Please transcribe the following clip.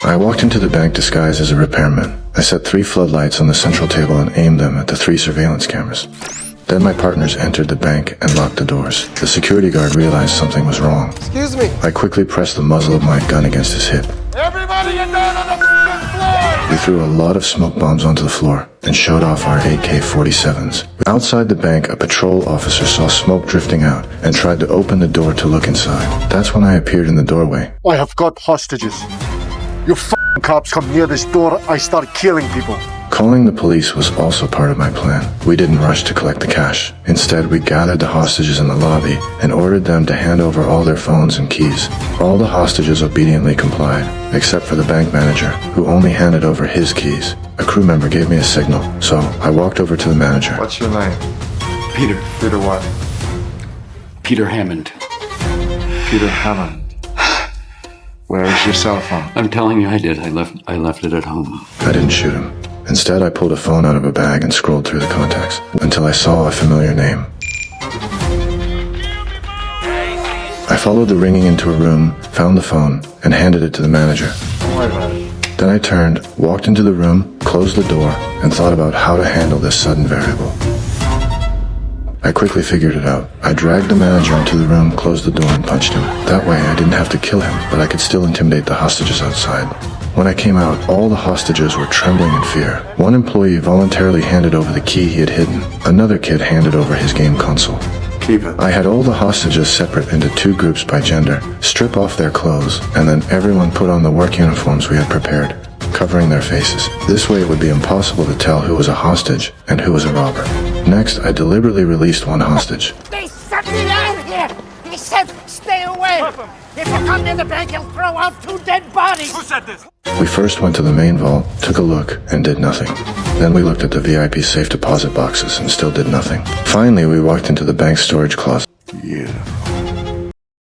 I walked into the bank disguised as a repairman. I set 3 floodlights on the central table and aimed them at the 3 surveillance cameras. Then my partners entered the bank and locked the doors. The security guard realized something was wrong. Excuse me. I quickly pressed the muzzle of my gun against his hip. Everybody get down on the floor! We threw a lot of smoke bombs onto the floor and showed off our AK-47s. Outside the bank, a patrol officer saw smoke drifting out and tried to open the door to look inside. That's when I appeared in the doorway. I have got hostages. You f***ing cops come near this door, I start killing people. Calling the police was also part of my plan. We didn't rush to collect the cash. Instead, we gathered the hostages in the lobby and ordered them to hand over all their phones and keys. All the hostages obediently complied, except for the bank manager, who only handed over his keys. A crew member gave me a signal, so I walked over to the manager. What's your name? Peter. Peter what? Peter Hammond. Peter Hammond. Where is your cell phone? I'm telling you, I did. I left it at home. I didn't shoot him. Instead, I pulled a phone out of a bag and scrolled through the contacts until I saw a familiar name. I followed the ringing into a room, found the phone, and handed it to the manager. Don't worry about it. Then I turned, walked into the room, closed the door, and thought about how to handle this sudden variable. I quickly figured it out. I dragged the manager into the room, closed the door, and punched him. That way, I didn't have to kill him, but I could still intimidate the hostages outside. When I came out, all the hostages were trembling in fear. One employee voluntarily handed over the key he had hidden. Another kid handed over his game console. Keep it. I had all the hostages separate into 2 groups by gender, strip off their clothes, and then everyone put on the work uniforms we had prepared, covering their faces. This way it would be impossible to tell who was a hostage and who was a robber. Next, I deliberately released one hostage. They sent me out here! He said, stay away! If you come near the bank, he'll throw out 2 dead bodies! Who said this? We first went to the main vault, took a look, and did nothing. Then we looked at the VIP safe deposit boxes and still did nothing. Finally, we walked into the bank's storage closet. Yeah.